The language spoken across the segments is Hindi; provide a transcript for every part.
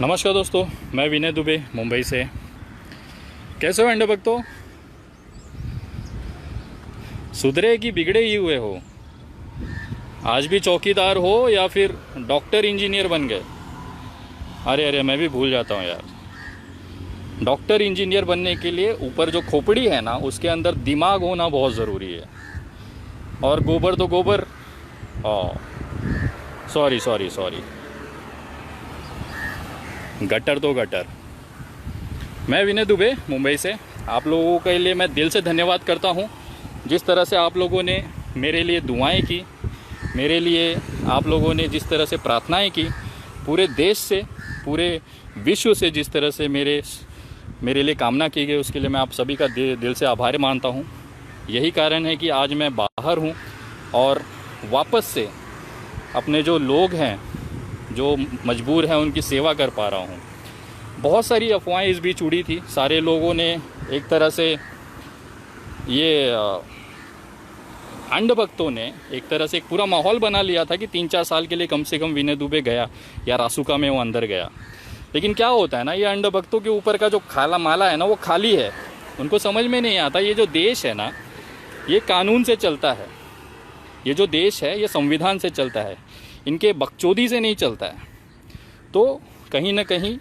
नमस्कार दोस्तों, मैं विनय दुबे मुंबई से। कैसे हो अंडे भक्तों? सुधरे कि बिगड़े ही हुए हो? आज भी चौकीदार हो या फिर डॉक्टर इंजीनियर बन गए? अरे अरे, मैं भी भूल जाता हूँ यार। डॉक्टर इंजीनियर बनने के लिए ऊपर जो खोपड़ी है ना, उसके अंदर दिमाग होना बहुत ज़रूरी है। और गोबर तो गोबर। सॉरी सॉरी सॉरी, गटर तो गटर। मैं विनय दुबे मुंबई से। आप लोगों के लिए मैं दिल से धन्यवाद करता हूँ। जिस तरह से आप लोगों ने मेरे लिए दुआएं की, मेरे लिए आप लोगों ने जिस तरह से प्रार्थनाएं की, पूरे देश से, पूरे विश्व से जिस तरह से मेरे लिए कामना की गई, उसके लिए मैं आप सभी का दिल से आभार मानता हूँ। यही कारण है कि आज मैं बाहर हूँ और वापस से अपने जो लोग हैं, जो मजबूर हैं, उनकी सेवा कर पा रहा हूँ। बहुत सारी अफवाहें इस बीच उड़ी थी। सारे लोगों ने एक तरह से ये अंध भक्तों ने एक तरह से एक पूरा माहौल बना लिया था कि 3-4 साल के लिए कम से कम विनय दुबे गया या रासुका में वो अंदर गया। लेकिन क्या होता है ना, ये अंध भक्तों के ऊपर का जो खाला माला है ना, वो खाली है। उनको समझ में नहीं आता ये जो देश है ना, ये कानून से चलता है। ये जो देश है, ये संविधान से चलता है, इनके बकचोदी से नहीं चलता है। तो कहीं ना कहीं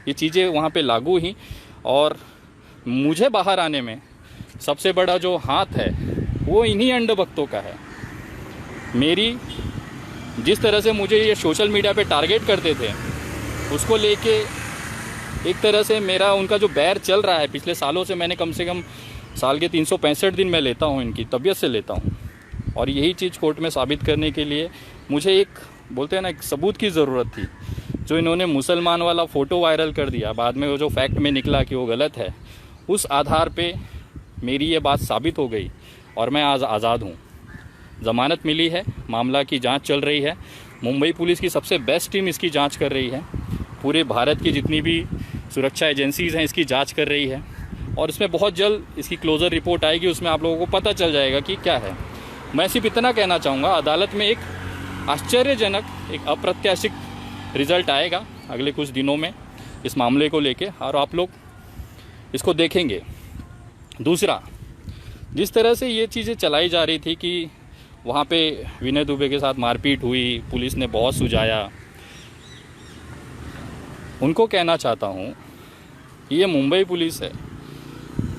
ये चीज़ें वहाँ पे लागू ही। और मुझे बाहर आने में सबसे बड़ा जो हाथ है वो इन्हीं अंध भक्तों का है। मेरी जिस तरह से मुझे ये सोशल मीडिया पे टारगेट करते थे, उसको लेके एक तरह से मेरा उनका जो बैर चल रहा है पिछले सालों से। मैंने कम से कम साल के 365 दिन मैं लेता हूँ, इनकी तबीयत से लेता हूँ। और यही चीज़ कोर्ट में साबित करने के लिए मुझे एक, बोलते हैं ना, एक सबूत की ज़रूरत थी। जो इन्होंने मुसलमान वाला फ़ोटो वायरल कर दिया, बाद में वो जो फैक्ट में निकला कि वो गलत है, उस आधार पे मेरी ये बात साबित हो गई और मैं आज आज़ाद हूँ। ज़मानत मिली है, मामला की जांच चल रही है। मुंबई पुलिस की सबसे बेस्ट टीम इसकी जांच कर रही है। पूरे भारत की जितनी भी सुरक्षा एजेंसीज़ हैं इसकी जांच कर रही है। और इसमें बहुत जल्द इसकी क्लोज़र रिपोर्ट आएगी, उसमें आप लोगों को पता चल जाएगा कि क्या है। मैं सिर्फ इतना कहना चाहूँगा, अदालत में एक आश्चर्यजनक, एक अप्रत्याशित रिज़ल्ट आएगा अगले कुछ दिनों में इस मामले को लेके, और आप लोग इसको देखेंगे। दूसरा, जिस तरह से ये चीज़ें चलाई जा रही थी कि वहाँ पे विनय दुबे के साथ मारपीट हुई, पुलिस ने बहुत सुझाया, उनको कहना चाहता हूँ ये मुंबई पुलिस है,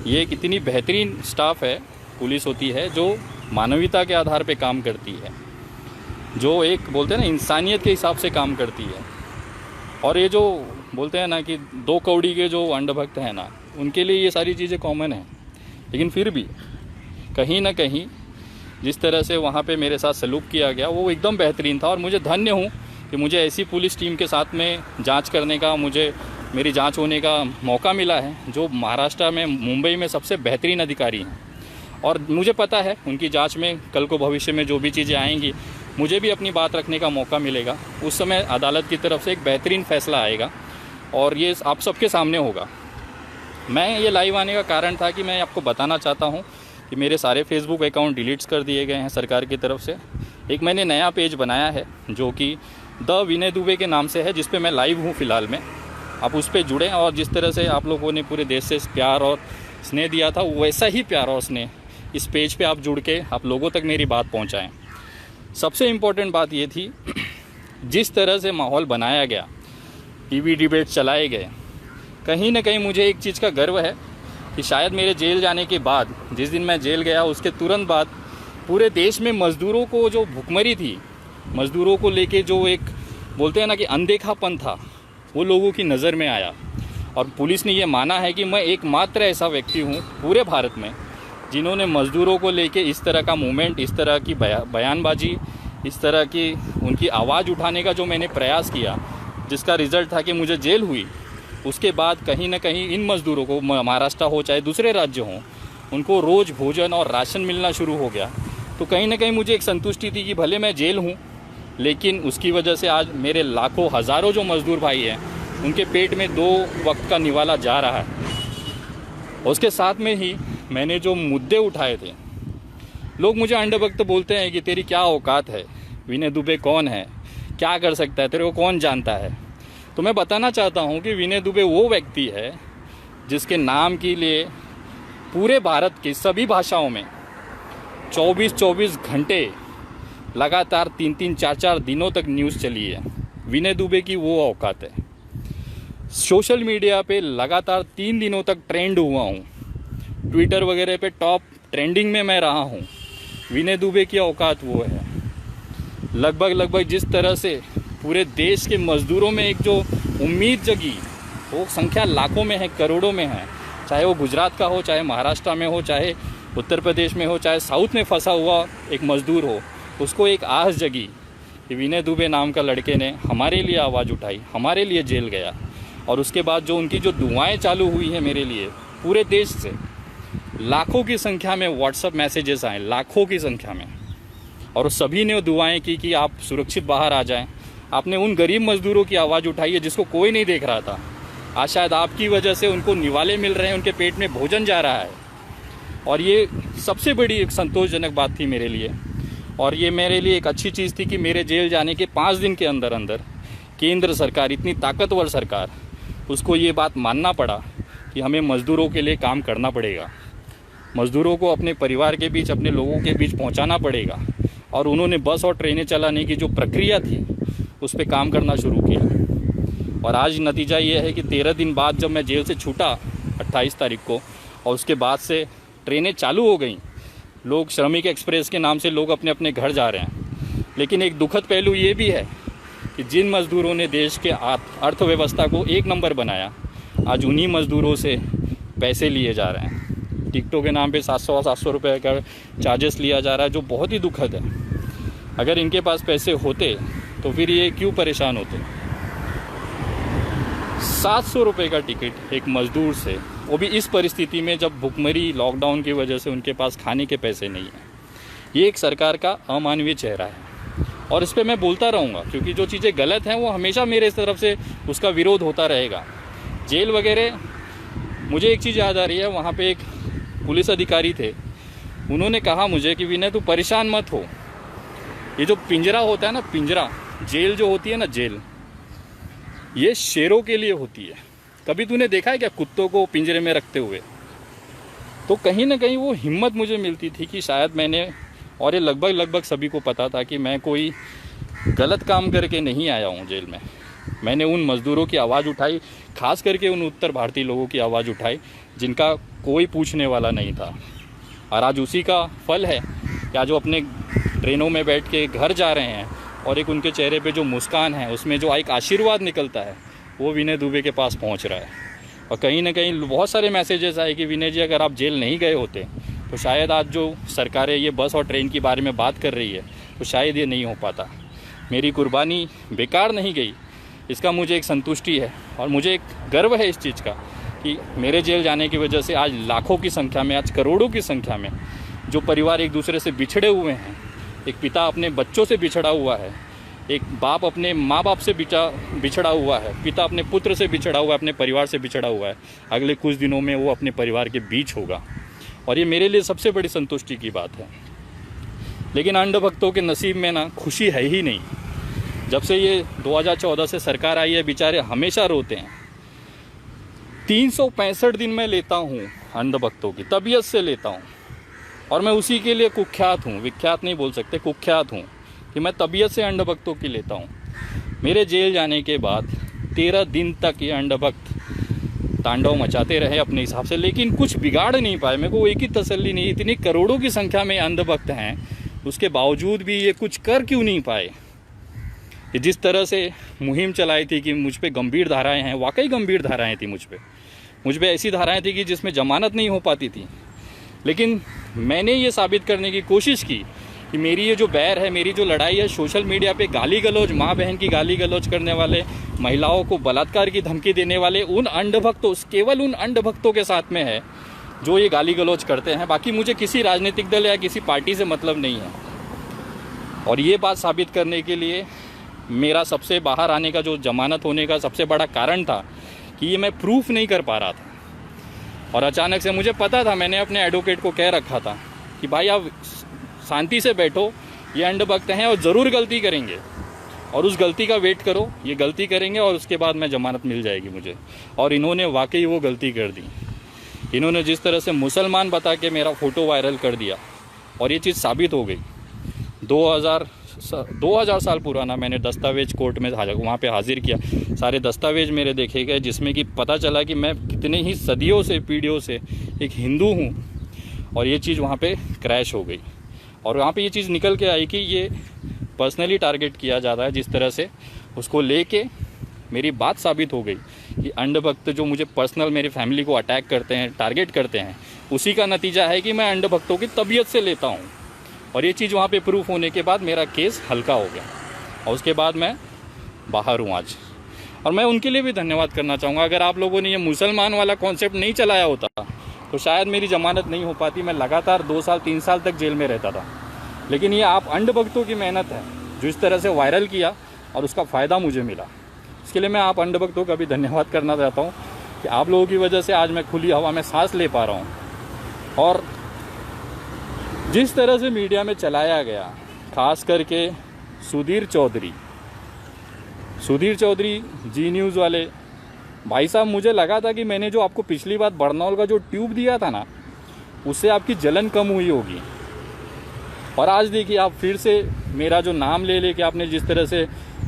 ये कितनी बेहतरीन स्टाफ है, पुलिस होती है जो मानवीयता के आधार पे काम करती है, जो एक, बोलते हैं ना, इंसानियत के हिसाब से काम करती है। और ये जो बोलते हैं ना कि 2 कौड़ी के जो अंध भक्त हैं ना, उनके लिए ये सारी चीज़ें कॉमन हैं। लेकिन फिर भी कहीं ना कहीं जिस तरह से वहाँ पे मेरे साथ सलूक किया गया वो एकदम बेहतरीन था। और मुझे धन्य हूँ कि मुझे ऐसी पुलिस टीम के साथ में जांच करने का, मुझे मेरी जांच होने का मौका मिला है, जो महाराष्ट्र में, मुंबई में सबसे बेहतरीन अधिकारी हैं। और मुझे पता है उनकी जांच में कल को भविष्य में जो भी चीज़ें आएंगी, मुझे भी अपनी बात रखने का मौका मिलेगा। उस समय अदालत की तरफ से एक बेहतरीन फ़ैसला आएगा और ये आप सबके सामने होगा। मैं ये लाइव आने का कारण था कि मैं आपको बताना चाहता हूँ कि मेरे सारे फेसबुक अकाउंट डिलीट्स कर दिए गए हैं सरकार की तरफ से। एक मैंने नया पेज बनाया है जो कि द विनय दुबे के नाम से है, जिस पे मैं लाइव हूँ फ़िलहाल में। आप उस पर जुड़ें और जिस तरह से आप लोगों ने पूरे देश से प्यार और स्नेह दिया था, वैसा ही प्यार और स्नेह इस पेज पे आप जुड़ के आप लोगों तक मेरी बात पहुंचाएं। सबसे इम्पोर्टेंट बात ये थी, जिस तरह से माहौल बनाया गया, टीवी डिबेट चलाए गए, कहीं ना कहीं मुझे एक चीज़ का गर्व है कि शायद मेरे जेल जाने के बाद, जिस दिन मैं जेल गया उसके तुरंत बाद, पूरे देश में मज़दूरों को जो भुखमरी थी, मज़दूरों को लेके जो एक, बोलते हैं ना कि अनदेखापन था, वो लोगों की नज़र में आया। और पुलिस ने ये माना है कि मैं एकमात्र ऐसा व्यक्ति हूँ पूरे भारत में जिन्होंने मज़दूरों को लेके इस तरह का मूवमेंट, इस तरह की बयानबाजी, इस तरह की उनकी आवाज़ उठाने का जो मैंने प्रयास किया, जिसका रिज़ल्ट था कि मुझे जेल हुई। उसके बाद कहीं ना कहीं इन मज़दूरों को, महाराष्ट्र हो चाहे दूसरे राज्य हों, उनको रोज़ भोजन और राशन मिलना शुरू हो गया। तो कहीं ना कहीं मुझे एक संतुष्टि थी कि भले मैं जेल हूँ, लेकिन उसकी वजह से आज मेरे लाखों, हज़ारों जो मज़दूर भाई हैं, उनके पेट में 2 वक्त का निवाला जा रहा है। उसके साथ में ही मैंने जो मुद्दे उठाए थे, लोग मुझे अंध भक्त बोलते हैं कि तेरी क्या औकात है, विनय दुबे कौन है, क्या कर सकता है, तेरे को कौन जानता है। तो मैं बताना चाहता हूँ कि विनय दुबे वो व्यक्ति है जिसके नाम के लिए पूरे भारत की सभी भाषाओं में 24-24 घंटे लगातार 3-3, 4-4 दिनों तक न्यूज़ चली है। विनय दुबे की वो औकात है। सोशल मीडिया पे लगातार 3 दिनों तक ट्रेंड हुआ हूँ, ट्विटर वगैरह पे टॉप ट्रेंडिंग में मैं रहा हूँ। विनय दुबे की औकात वो है। लगभग जिस तरह से पूरे देश के मज़दूरों में एक जो उम्मीद जगी, वो संख्या लाखों में है, करोड़ों में है। चाहे वो गुजरात का हो, चाहे महाराष्ट्र में हो, चाहे उत्तर प्रदेश में हो, चाहे साउथ में फंसा हुआ एक मज़दूर हो, उसको एक आस जगी कि विनय दुबे नाम का लड़के ने हमारे लिए आवाज़ उठाई, हमारे लिए जेल गया। और उसके बाद जो उनकी जो दुआएं चालू हुई हैं मेरे लिए, पूरे देश से लाखों की संख्या में व्हाट्सएप मैसेजेस आए, लाखों की संख्या में, और सभी ने दुआएं की कि आप सुरक्षित बाहर आ जाएं। आपने उन गरीब मज़दूरों की आवाज़ उठाई है जिसको कोई नहीं देख रहा था। आज शायद आपकी वजह से उनको निवाले मिल रहे हैं, उनके पेट में भोजन जा रहा है। और ये सबसे बड़ी एक संतोषजनक बात थी मेरे लिए। और ये मेरे लिए एक अच्छी चीज़ थी कि मेरे जेल जाने के 5 दिन के अंदर अंदर केंद्र सरकार, इतनी ताकतवर सरकार, उसको ये बात मानना पड़ा कि हमें मज़दूरों के लिए काम करना पड़ेगा, मज़दूरों को अपने परिवार के बीच, अपने लोगों के बीच पहुंचाना पड़ेगा। और उन्होंने बस और ट्रेनें चलाने की जो प्रक्रिया थी उस पर काम करना शुरू किया। और आज नतीजा ये है कि 13 दिन बाद जब मैं जेल से छूटा 28 तारीख को, और उसके बाद से ट्रेनें चालू हो गई, लोग श्रमिक एक्सप्रेस के नाम से लोग अपने अपने घर जा रहे हैं। लेकिन एक दुखद पहलू ये भी है कि जिन मज़दूरों ने देश के अर्थव्यवस्था को एक नंबर बनाया, आज उन्हीं मज़दूरों से पैसे लिए जा रहे हैं। टिकटों के नाम पे 700 रुपये का चार्जेस लिया जा रहा है, जो बहुत ही दुखद है। अगर इनके पास पैसे होते तो फिर ये क्यों परेशान होते। 700 रुपये का टिकट एक मज़दूर से, वो भी इस परिस्थिति में जब भुखमरी, लॉकडाउन की वजह से उनके पास खाने के पैसे नहीं हैं। ये एक सरकार का अमानवीय चेहरा है। और इस पर मैं बोलता रहूँगा, क्योंकि जो चीज़ें गलत हैं वो हमेशा मेरे तरफ से उसका विरोध होता रहेगा। जेल वगैरह, मुझे एक चीज़ याद आ रही है, वहाँ पे एक पुलिस अधिकारी थे, उन्होंने कहा मुझे कि विनय तू परेशान मत हो, ये जो पिंजरा होता है ना, पिंजरा, जेल जो होती है ना, जेल, ये शेरों के लिए होती है। कभी तूने देखा है क्या कुत्तों को पिंजरे में रखते हुए? तो कहीं ना कहीं वो हिम्मत मुझे मिलती थी कि शायद मैंने, और ये लगभग सभी को पता था कि मैं कोई गलत काम करके नहीं आया हूँ जेल में। मैंने उन मज़दूरों की आवाज़ उठाई, खास करके उन उत्तर भारतीय लोगों की आवाज़ उठाई जिनका कोई पूछने वाला नहीं था। और आज उसी का फल है कि आज वो अपने ट्रेनों में बैठ के घर जा रहे हैं, और एक उनके चेहरे पे जो मुस्कान है, उसमें जो एक आशीर्वाद निकलता है, वो विनय दुबे के पास पहुंच रहा है। और कहीं ना कहीं बहुत सारे मैसेजेस आए कि विनय जी, अगर आप जेल नहीं गए होते तो शायद आज जो सरकारें ये बस और ट्रेन के बारे में बात कर रही है, तो शायद ये नहीं हो पाता। मेरी कुर्बानी बेकार नहीं गई, इसका मुझे एक संतुष्टि है। और मुझे एक गर्व है इस चीज़ का कि मेरे जेल जाने की वजह से आज लाखों की संख्या में, आज करोड़ों की संख्या में जो परिवार एक दूसरे से बिछड़े हुए हैं, एक पिता अपने बच्चों से बिछड़ा हुआ है, एक बाप अपने माँ बाप से बिछड़ा हुआ है, पिता अपने पुत्र से बिछड़ा हुआ है, अपने परिवार से बिछड़ा हुआ है, अगले कुछ दिनों में वो अपने परिवार के बीच होगा। और ये मेरे लिए सबसे बड़ी संतुष्टि की बात है। लेकिन अंधभक्तों के नसीब में ना खुशी है ही नहीं। जब से ये 2014 से सरकार आई है, बेचारे हमेशा रोते हैं। 365 दिन मैं लेता हूँ अंधभक्तों की, तबीयत से लेता हूँ। और मैं उसी के लिए कुख्यात हूँ, विख्यात नहीं बोल सकते, कुख्यात हूँ कि मैं तबीयत से अंधभक्तों की लेता हूँ। मेरे जेल जाने के बाद 13 दिन तक ये अंधभक्त तांडव मचाते रहे अपने हिसाब से, लेकिन कुछ बिगाड़ नहीं पाए। मेरे को एक ही तसल्ली नहीं, इतनी करोड़ों की संख्या में अंधभक्त हैं, उसके बावजूद भी ये कुछ कर क्यों नहीं पाए। कि जिस तरह से मुहिम चलाई थी कि मुझ पे गंभीर धाराएं हैं, वाकई गंभीर धाराएं थी मुझ पे ऐसी धाराएं थी कि जिसमें जमानत नहीं हो पाती थी। लेकिन मैंने ये साबित करने की कोशिश की कि मेरी ये जो बैर है, मेरी जो लड़ाई है, सोशल मीडिया पे गाली गलौज, माँ बहन की गाली गलौज करने वाले, महिलाओं को बलात्कार की धमकी देने वाले उन अंधभक्तों, केवल उन अंधभक्तों के साथ में है जो ये गाली गलौज करते हैं। बाकी मुझे किसी राजनीतिक दल या किसी पार्टी से मतलब नहीं है। और ये बात साबित करने के लिए मेरा सबसे बाहर आने का, जो जमानत होने का सबसे बड़ा कारण था कि ये मैं प्रूफ नहीं कर पा रहा था। और अचानक से मुझे पता था, मैंने अपने एडवोकेट को कह रखा था कि भाई आप शांति से बैठो, ये अंधभक्त हैं और ज़रूर गलती करेंगे, और उस गलती का वेट करो, ये गलती करेंगे और उसके बाद में ज़मानत मिल जाएगी मुझे। और इन्होंने वाकई वो गलती कर दी। इन्होंने जिस तरह से मुसलमान बता के मेरा फ़ोटो वायरल कर दिया और ये चीज़ साबित हो गई। 2000 साल पुराना मैंने दस्तावेज कोर्ट में वहाँ पे हाजिर किया, सारे दस्तावेज मेरे देखे गए, जिसमें कि पता चला कि मैं कितने ही सदियों से, पीढ़ियों से एक हिंदू हूँ। और ये चीज़ वहाँ पे क्रैश हो गई और वहाँ पे ये चीज़ निकल के आई कि ये पर्सनली टारगेट किया जा रहा है। जिस तरह से उसको लेके मेरी बात साबित हो गई कि अंधभक्त जो मुझे पर्सनल मेरी फैमिली को अटैक करते हैं, टारगेट करते हैं, उसी का नतीजा है कि मैं अंधभक्तों की तबीयत से लेता हूँ। और ये चीज़ वहाँ पे प्रूफ होने के बाद मेरा केस हल्का हो गया और उसके बाद मैं बाहर हूँ आज। और मैं उनके लिए भी धन्यवाद करना चाहूँगा। अगर आप लोगों ने ये मुसलमान वाला कॉन्सेप्ट नहीं चलाया होता तो शायद मेरी ज़मानत नहीं हो पाती, मैं लगातार 2 साल 3 साल तक जेल में रहता था। लेकिन ये आप अंधभक्तों की मेहनत है जो इस तरह से वायरल किया और उसका फ़ायदा मुझे मिला। इसके लिए मैं आप अंधभक्तों का भी धन्यवाद करना चाहता हूँ कि आप लोगों की वजह से आज मैं खुली हवा में सांस ले पा रहा हूँ। और जिस तरह से मीडिया में चलाया गया, खास करके सुधीर चौधरी जी न्यूज़ वाले भाई साहब, मुझे लगा था कि मैंने जो आपको पिछली बार बरनौल का जो ट्यूब दिया था ना, उससे आपकी जलन कम हुई होगी। और आज देखिए आप फिर से मेरा जो नाम ले लेके आपने जिस तरह से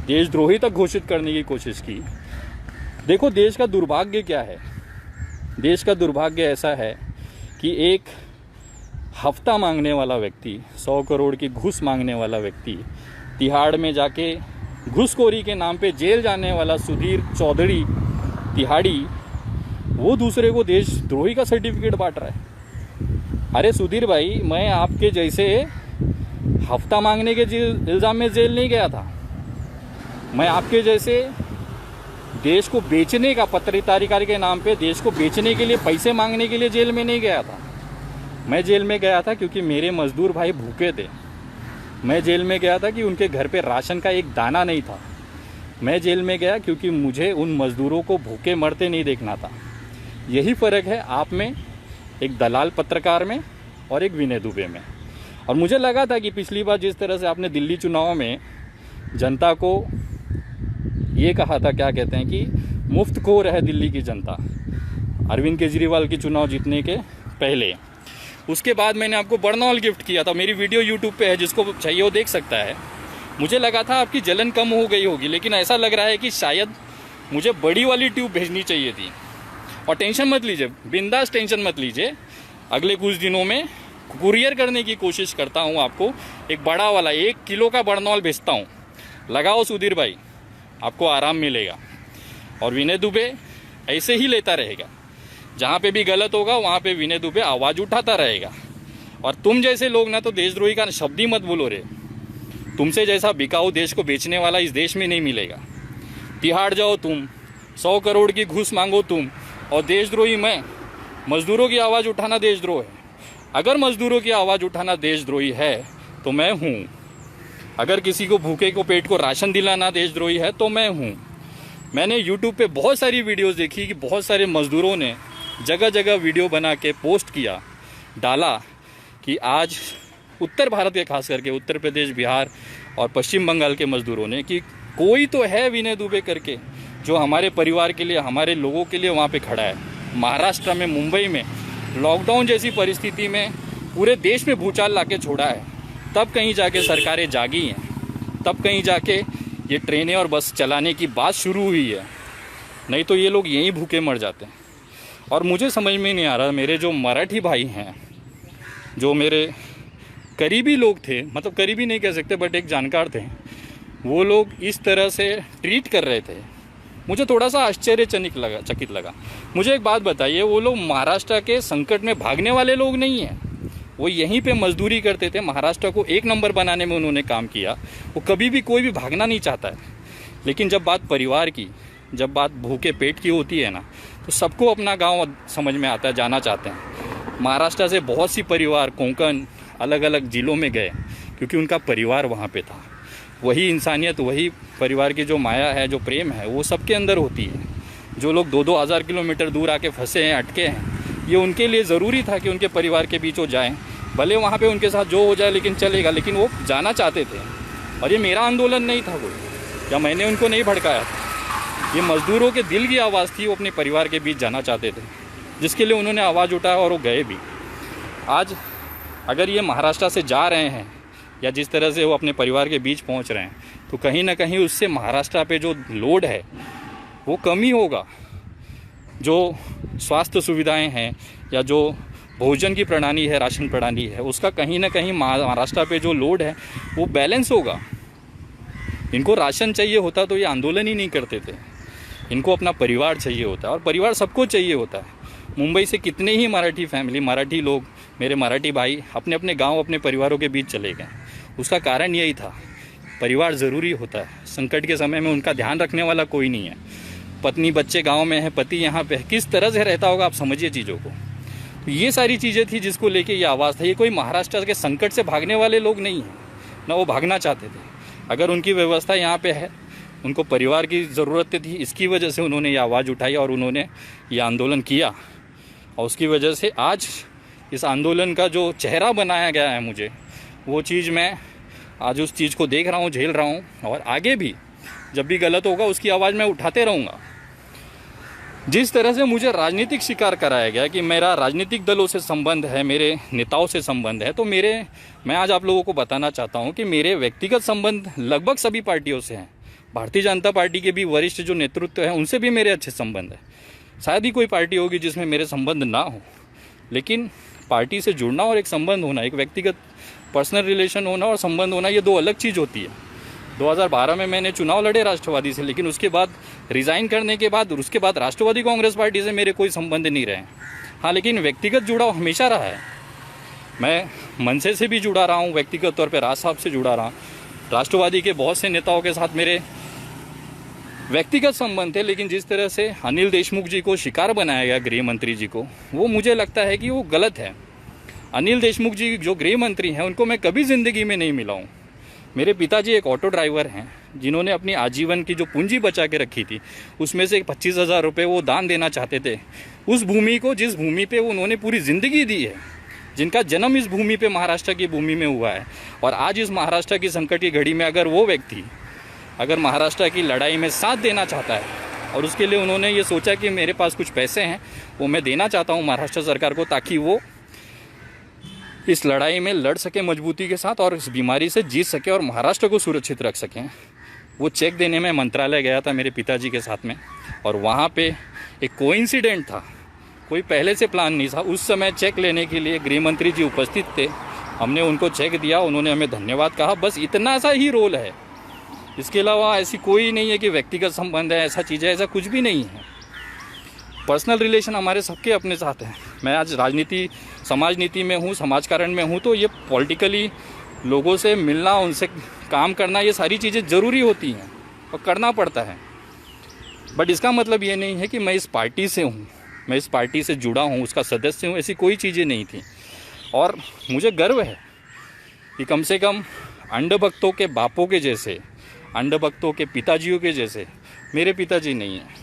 देशद्रोही तक घोषित करने की कोशिश की। देखो देश का दुर्भाग्य क्या है। देश का दुर्भाग्य ऐसा है कि एक हफ्ता मांगने वाला व्यक्ति, 100 करोड़ की घूस मांगने वाला व्यक्ति, तिहाड़ में जाके घूसखोरी के नाम पे जेल जाने वाला सुधीर चौधरी तिहाड़ी, वो दूसरे को देशद्रोही का सर्टिफिकेट बांट रहा है। अरे सुधीर भाई, मैं आपके जैसे हफ्ता मांगने के इल्ज़ाम में जेल नहीं गया था। मैं आपके जैसे देश को बेचने का, पत्रकारिता के नाम पे देश को बेचने के लिए, पैसे मांगने के लिए जेल में नहीं गया था। मैं जेल में गया था क्योंकि मेरे मजदूर भाई भूखे थे। मैं जेल में गया था कि उनके घर पे राशन का एक दाना नहीं था। मैं जेल में गया क्योंकि मुझे उन मजदूरों को भूखे मरते नहीं देखना था। यही फ़र्क है आप में, एक दलाल पत्रकार में और एक विनय दुबे में। और मुझे लगा था कि पिछली बार जिस तरह से आपने दिल्ली चुनाव में जनता को ये कहा था, क्या कहते हैं कि मुफ्त खोर है दिल्ली की जनता, अरविंद केजरीवाल की चुनाव जीतने के पहले। उसके बाद मैंने आपको बरनौल गिफ्ट किया था। मेरी वीडियो यूट्यूब पे है, जिसको चाहिए वो देख सकता है। मुझे लगा था आपकी जलन कम हो गई होगी, लेकिन ऐसा लग रहा है कि शायद मुझे बड़ी वाली ट्यूब भेजनी चाहिए थी। और टेंशन मत लीजिए, बिंदास टेंशन मत लीजिए, अगले कुछ दिनों में कुरियर करने की कोशिश करता हूँ। आपको एक बड़ा वाला 1 किलो का बरनौल भेजता हूँ। लगाओ सुधीर भाई, आपको आराम मिलेगा। और विनय दुबे ऐसे ही लेता रहेगा, जहाँ पे भी गलत होगा वहाँ पे विनय दुबे आवाज़ उठाता रहेगा। और तुम जैसे लोग ना तो देशद्रोही का शब्द ही मत बोलो रे। तुमसे जैसा बिकाऊ देश को बेचने वाला इस देश में नहीं मिलेगा। तिहाड़ जाओ तुम, 100 करोड़ की घूस मांगो तुम, और देशद्रोही मैं। मजदूरों की आवाज़ उठाना देशद्रोह है। अगर मजदूरों की आवाज़ उठाना देशद्रोही है तो मैं हूँ। अगर किसी को भूखे को पेट को राशन दिलाना देशद्रोही है तो मैं हूँ। मैंने यूट्यूब पे बहुत सारी वीडियोस देखी कि बहुत सारे मजदूरों ने जगह जगह वीडियो बना के पोस्ट किया, डाला कि आज उत्तर भारत के, खास करके उत्तर प्रदेश, बिहार और पश्चिम बंगाल के मजदूरों ने, कि कोई तो है विनय दुबे करके जो हमारे परिवार के लिए, हमारे लोगों के लिए वहाँ पे खड़ा है। महाराष्ट्र में, मुंबई में लॉकडाउन जैसी परिस्थिति में पूरे देश में भूचाल लाके छोड़ा है। तब कहीं जाके सरकारें जागी हैं, तब कहीं जाके ये ट्रेनें और बस चलाने की बात शुरू हुई है। नहीं तो ये लोग यहीं भूखे मर जाते हैं। और मुझे समझ में नहीं आ रहा, मेरे जो मराठी भाई हैं, जो मेरे करीबी लोग थे, मतलब करीबी नहीं कह सकते बट एक जानकार थे, वो लोग इस तरह से ट्रीट कर रहे थे। मुझे थोड़ा सा चकित लगा। मुझे एक बात बताइए, वो लोग महाराष्ट्र के संकट में भागने वाले लोग नहीं हैं। वो यहीं पे मजदूरी करते थे, महाराष्ट्र को 1 नंबर बनाने में उन्होंने काम किया। वो कभी भी कोई भी भागना नहीं चाहता है। लेकिन जब बात परिवार की, जब बात भूखे पेट की होती है ना, तो सबको अपना गांव समझ में आता है, जाना चाहते हैं। महाराष्ट्र से बहुत सी परिवार कोंकण, अलग अलग ज़िलों में गए क्योंकि उनका परिवार वहाँ पे था। वही इंसानियत, वही परिवार की जो माया है, जो प्रेम है, वो सबके अंदर होती है। जो लोग 2-2 हज़ार किलोमीटर दूर आके फंसे हैं, अटके हैं, ये उनके लिए ज़रूरी था कि उनके परिवार के बीच वो जाएँ। भले वहाँ पे उनके साथ जो हो जाए लेकिन चलेगा, लेकिन वो जाना चाहते थे। और ये मेरा आंदोलन नहीं था कोई, या मैंने उनको नहीं भड़काया था। ये मज़दूरों के दिल की आवाज़ थी, वो अपने परिवार के बीच जाना चाहते थे, जिसके लिए उन्होंने आवाज़ उठाया और वो गए भी। आज अगर ये महाराष्ट्र से जा रहे हैं या जिस तरह से वो अपने परिवार के बीच पहुंच रहे हैं, तो कहीं ना कहीं उससे महाराष्ट्र पे जो लोड है वो कमी होगा। जो स्वास्थ्य सुविधाएं हैं या जो भोजन की प्रणाली है, राशन प्रणाली है, उसका कहीं ना कहीं महाराष्ट्र पे जो लोड है वो बैलेंस होगा। इनको राशन चाहिए होता तो ये आंदोलन ही नहीं करते थे। इनको अपना परिवार चाहिए होता है, और परिवार सबको चाहिए होता है। मुंबई से कितने ही मराठी फैमिली, मराठी लोग, मेरे मराठी भाई अपने अपने गांव, अपने परिवारों के बीच चले गए। उसका कारण यही था, परिवार ज़रूरी होता है। संकट के समय में उनका ध्यान रखने वाला कोई नहीं है। पत्नी बच्चे गांव में है, पति यहाँ पे है, किस तरह से रहता होगा आप समझिए चीज़ों को। तो ये सारी चीज़ें थी जिसको लेके ये आवाज़ था। ये कोई महाराष्ट्र के संकट से भागने वाले लोग नहीं हैं, ना वो भागना चाहते थे। अगर उनकी व्यवस्था यहाँ पे है, उनको परिवार की ज़रूरत थी, इसकी वजह से उन्होंने ये आवाज़ उठाई और उन्होंने ये आंदोलन किया। और उसकी वजह से आज इस आंदोलन का जो चेहरा बनाया गया है मुझे, वो चीज़ मैं आज उस चीज़ को देख रहा हूँ, झेल रहा हूँ, और आगे भी जब भी गलत होगा उसकी आवाज़ मैं उठाते रहूँगा। जिस तरह से मुझे राजनीतिक शिकार कराया गया कि मेरा राजनीतिक दलों से संबंध है, मेरे नेताओं से संबंध है, तो मैं आज आप लोगों को बताना चाहता हूं कि मेरे व्यक्तिगत संबंध लगभग सभी पार्टियों से हैं। भारतीय जनता पार्टी के भी वरिष्ठ जो नेतृत्व है उनसे भी मेरे अच्छे संबंध है। शायद ही कोई पार्टी होगी जिसमें मेरे संबंध ना हो, लेकिन पार्टी से जुड़ना और एक संबंध होना, एक व्यक्तिगत पर्सनल रिलेशन होना और संबंध होना, ये दो अलग चीज़ होती है। 2012 में मैंने चुनाव लड़े राष्ट्रवादी से, लेकिन उसके बाद रिज़ाइन करने के बाद और उसके बाद राष्ट्रवादी कांग्रेस पार्टी से मेरे कोई संबंध नहीं रहे। हाँ, लेकिन व्यक्तिगत जुड़ाव हमेशा रहा है। मैं मनसे से भी जुड़ा रहा हूँ, व्यक्तिगत तौर पे राज साहब से जुड़ा रहा हूँ। राष्ट्रवादी के बहुत से नेताओं के साथ मेरे व्यक्तिगत संबंध थे, लेकिन जिस तरह से अनिल देशमुख जी को शिकार बनाया गया, गृह मंत्री जी को, वो मुझे लगता है कि वो गलत है। अनिल देशमुख जी जो गृह मंत्री हैं उनको मैं कभी ज़िंदगी में नहीं मिला हूँ। मेरे पिताजी एक ऑटो ड्राइवर हैं, जिन्होंने अपनी आजीवन की जो पूंजी बचा के रखी थी उसमें से 25,000 रुपये वो दान देना चाहते थे उस भूमि को, जिस भूमि पे उन्होंने पूरी ज़िंदगी दी है, जिनका जन्म इस भूमि पे, महाराष्ट्र की भूमि में हुआ है। और आज इस महाराष्ट्र की संकट की घड़ी में अगर वो व्यक्ति अगर महाराष्ट्र की लड़ाई में साथ देना चाहता है और उसके लिए उन्होंने ये सोचा कि मेरे पास कुछ पैसे हैं वो मैं देना चाहता हूँ महाराष्ट्र सरकार को, ताकि वो इस लड़ाई में लड़ सके मजबूती के साथ और इस बीमारी से जीत सके और महाराष्ट्र को सुरक्षित रख सकें। वो चेक देने में मंत्रालय गया था मेरे पिताजी के साथ में, और वहाँ पे एक कोइंसिडेंट था, कोई पहले से प्लान नहीं था। उस समय चेक लेने के लिए गृह मंत्री जी उपस्थित थे, हमने उनको चेक दिया, उन्होंने हमें धन्यवाद कहा, बस इतना सा ही रोल है। इसके अलावा ऐसी कोई नहीं है कि व्यक्तिगत संबंध है, ऐसा चीज़ है, ऐसा कुछ भी नहीं है। पर्सनल रिलेशन हमारे सबके अपने साथ हैं। मैं आज राजनीति, समाज नीति में हूँ, समाजकारण में हूँ, तो ये पॉलिटिकली लोगों से मिलना, उनसे काम करना, ये सारी चीज़ें ज़रूरी होती हैं और करना पड़ता है। बट इसका मतलब ये नहीं है कि मैं इस पार्टी से हूँ, मैं इस पार्टी से जुड़ा हूँ, उसका सदस्य हूँ, ऐसी कोई चीज़ें नहीं थी। और मुझे गर्व है कि कम से कम अंधभक्तों के बापों के जैसे, अंधभक्तों के पिताजियों के जैसे मेरे पिताजी नहीं हैं।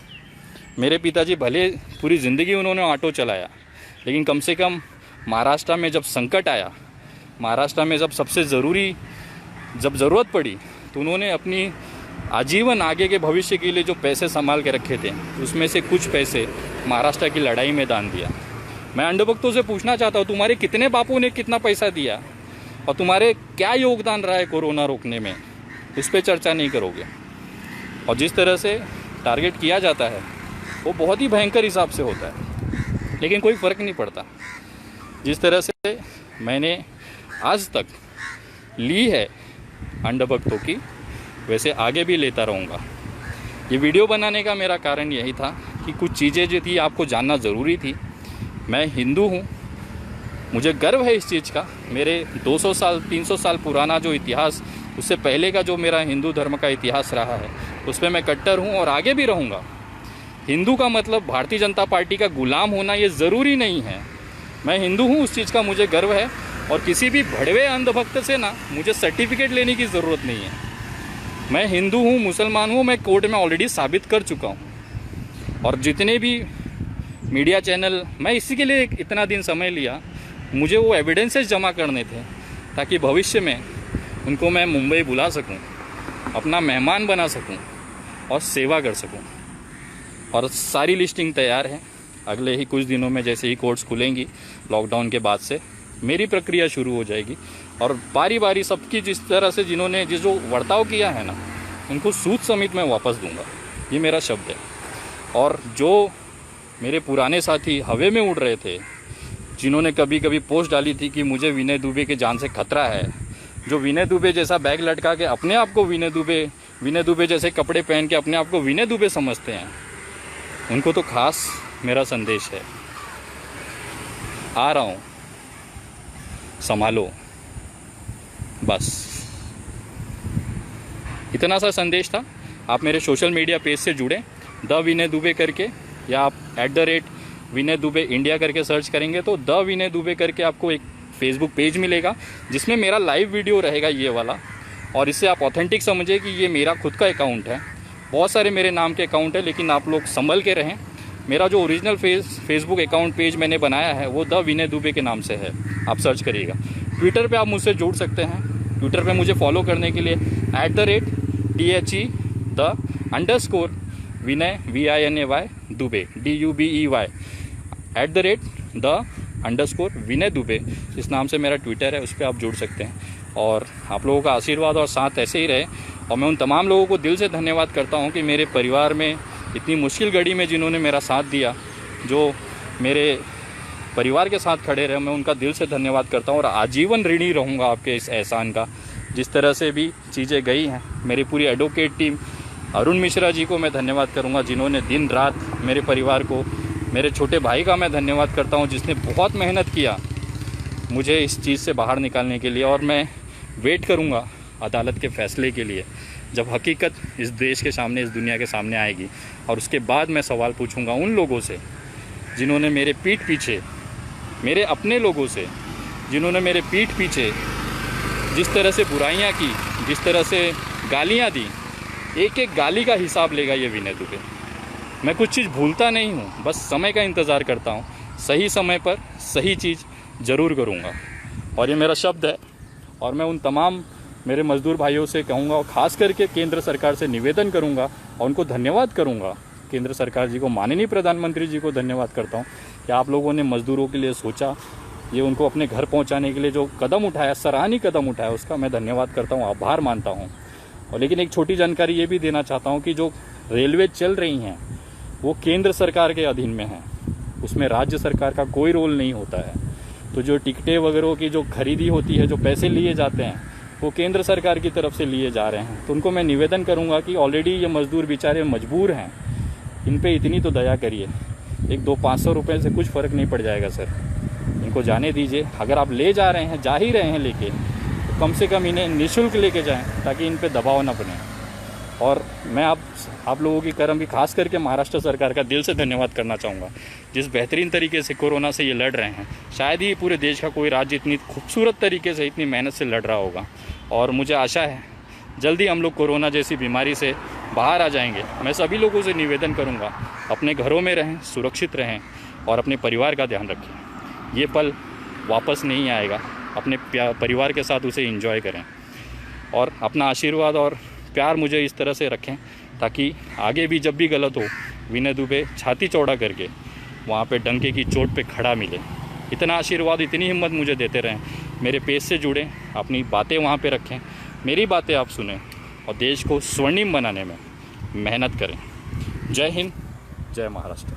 मेरे पिताजी भले पूरी ज़िंदगी उन्होंने ऑटो चलाया, लेकिन कम से कम महाराष्ट्र में जब संकट आया, महाराष्ट्र में जब सबसे जब ज़रूरत पड़ी, तो उन्होंने अपनी आजीवन आगे के भविष्य के लिए जो पैसे संभाल के रखे थे उसमें से कुछ पैसे महाराष्ट्र की लड़ाई में दान दिया। मैं अंधभक्तों से पूछना चाहता हूँ, तुम्हारे कितने बापों ने कितना पैसा दिया और तुम्हारे क्या योगदान रहा है कोरोना रोकने में, इस पर चर्चा नहीं करोगे। और जिस तरह से टारगेट किया जाता है वो बहुत ही भयंकर हिसाब से होता है, लेकिन कोई फ़र्क नहीं पड़ता। जिस तरह से मैंने आज तक ली है अंधभक्तों की, वैसे आगे भी लेता रहूँगा। ये वीडियो बनाने का मेरा कारण यही था कि कुछ चीज़ें जो थी आपको जानना ज़रूरी थी। मैं हिंदू हूँ, मुझे गर्व है इस चीज़ का। मेरे 200 साल 300 साल पुराना जो इतिहास, उससे पहले का जो मेरा हिंदू धर्म का इतिहास रहा है, उस पर मैं कट्टर हूँ और आगे भी रहूँगा। हिंदू का मतलब भारतीय जनता पार्टी का गुलाम होना ये ज़रूरी नहीं है। मैं हिंदू हूँ, उस चीज़ का मुझे गर्व है, और किसी भी भड़वे अंधभक्त से ना मुझे सर्टिफिकेट लेने की ज़रूरत नहीं है। मैं हिंदू हूँ, मुसलमान हूँ, मैं कोर्ट में ऑलरेडी साबित कर चुका हूँ। और जितने भी मीडिया चैनल, मैं इसी के लिए इतना दिन समय लिया, मुझे वो एविडेंसेस जमा करने थे ताकि भविष्य में उनको मैं मुंबई बुला सकूं अपना मेहमान बना सकूं और सेवा कर सकूं। और सारी लिस्टिंग तैयार है। अगले ही कुछ दिनों में जैसे ही कोर्ट्स खुलेंगी लॉकडाउन के बाद से मेरी प्रक्रिया शुरू हो जाएगी और बारी बारी सबकी जिस तरह से जिन्होंने जो बर्ताव किया है ना, उनको सूद समेत मैं वापस दूंगा। ये मेरा शब्द है। और जो मेरे पुराने साथी हवा में उड़ रहे थे, जिन्होंने कभी कभी पोस्ट डाली थी कि मुझे विनय दुबे के जान से खतरा है, जो विनय दुबे जैसा बैग लटका के अपने आप को विनय दुबे जैसे कपड़े पहन के अपने आप को विनय दुबे समझते हैं, उनको तो खास मेरा संदेश है, आ रहा हूँ, संभालो। बस इतना सा संदेश था। आप मेरे सोशल मीडिया पेज से जुड़ें, द विनय दुबे करके, या आप @विनय दुबे इंडिया करके सर्च करेंगे तो द विनय दुबे करके आपको एक फेसबुक पेज मिलेगा जिसमें मेरा लाइव वीडियो रहेगा ये वाला। और इससे आप ऑथेंटिक समझे कि ये मेरा खुद का अकाउंट है। बहुत सारे मेरे नाम के अकाउंट है, लेकिन आप लोग संभल के रहें। मेरा जो ओरिजिनल फेसबुक अकाउंट पेज मैंने बनाया है वो द विनय दुबे के नाम से है, आप सर्च करिएगा। ट्विटर पे आप मुझसे जुड़ सकते हैं। ट्विटर पे मुझे फॉलो करने के लिए @THE_विनय VINAY दुबे DUBEY @the_विनय दुबे, इस नाम से मेरा ट्विटर है, उस पर आप जुड़ सकते हैं। और आप लोगों का आशीर्वाद और साथ ऐसे ही रहे। और मैं उन तमाम लोगों को दिल से धन्यवाद करता हूं कि मेरे परिवार में इतनी मुश्किल घड़ी में जिन्होंने मेरा साथ दिया, जो मेरे परिवार के साथ खड़े रहे, मैं उनका दिल से धन्यवाद करता हूं। और आजीवन ऋणी रहूँगा आपके इस एहसान का। जिस तरह से भी चीज़ें गई हैं, मेरी पूरी एडवोकेट टीम, अरुण मिश्रा जी को मैं धन्यवाद करूंगा जिन्होंने दिन रात मेरे परिवार को, मेरे छोटे भाई का मैं धन्यवाद करता हूं जिसने बहुत मेहनत किया मुझे इस चीज़ से बाहर निकालने के लिए। और मैं वेट करूंगा अदालत के फैसले के लिए, जब हकीकत इस देश के सामने, इस दुनिया के सामने आएगी। और उसके बाद मैं सवाल पूछूंगा उन लोगों से जिन्होंने मेरे पीठ पीछे, मेरे अपने लोगों से जिन्होंने मेरे पीठ पीछे जिस तरह से बुराइयां की, जिस तरह से गालियां दी, एक एक गाली का हिसाब लेगा ये विनय दुबे। मैं कुछ चीज़ भूलता नहीं हूँ, बस समय का इंतज़ार करता हूँ। सही समय पर सही चीज़ ज़रूर करूँगा, और ये मेरा शब्द है। और मैं उन तमाम मेरे मजदूर भाइयों से कहूँगा, और ख़ास करके केंद्र सरकार से निवेदन करूँगा और उनको धन्यवाद करूँगा, केंद्र सरकार जी को, माननीय प्रधानमंत्री जी को धन्यवाद करता हूँ कि आप लोगों ने मज़दूरों के लिए सोचा, ये उनको अपने घर पहुँचाने के लिए जो कदम उठाया, सराहनीय कदम उठाया, उसका मैं धन्यवाद करता हूँ, आभार मानता हूँ। और लेकिन एक छोटी जानकारी ये भी देना चाहता हूँ कि जो रेलवे चल रही हैं वो केंद्र सरकार के अधीन में है, उसमें राज्य सरकार का कोई रोल नहीं होता है। तो जो टिकटें वगैरह की जो खरीदी होती है, जो पैसे लिए जाते हैं, वो केंद्र सरकार की तरफ से लिए जा रहे हैं। तो उनको मैं निवेदन करूंगा कि ऑलरेडी ये मजदूर बेचारे मजबूर हैं, इन पे इतनी तो दया करिए। 100-500 रुपये से कुछ फ़र्क नहीं पड़ जाएगा सर, इनको जाने दीजिए। अगर आप ले जा रहे हैं, जा ही रहे हैं लेके, तो कम से कम इन्हें निःशुल्क लेके जाएं ताकि इन पे दबाव ना बने। और मैं आप लोगों की कर्म की, खास करके महाराष्ट्र सरकार का दिल से धन्यवाद करना चाहूँगा, जिस बेहतरीन तरीके से कोरोना से ये लड़ रहे हैं। शायद ही पूरे देश का कोई राज्य इतनी खूबसूरत तरीके से, इतनी मेहनत से लड़ रहा होगा। और मुझे आशा है जल्दी हम लोग कोरोना जैसी बीमारी से बाहर आ जाएंगे। मैं सभी लोगों से निवेदन करूँगा, अपने घरों में रहें, सुरक्षित रहें और अपने परिवार का ध्यान रखें। ये पल वापस नहीं आएगा, अपने परिवार के साथ उसे एंजॉय करें। और अपना आशीर्वाद और प्यार मुझे इस तरह से रखें ताकि आगे भी जब भी गलत हो, विनय दुबे छाती चौड़ा करके वहाँ पे डंके की चोट पे खड़ा मिले। इतना आशीर्वाद, इतनी हिम्मत मुझे देते रहें। मेरे पेज से जुड़ें, अपनी बातें वहाँ पे रखें, मेरी बातें आप सुनें और देश को स्वर्णिम बनाने में मेहनत करें। जय हिंद, जय महाराष्ट्र।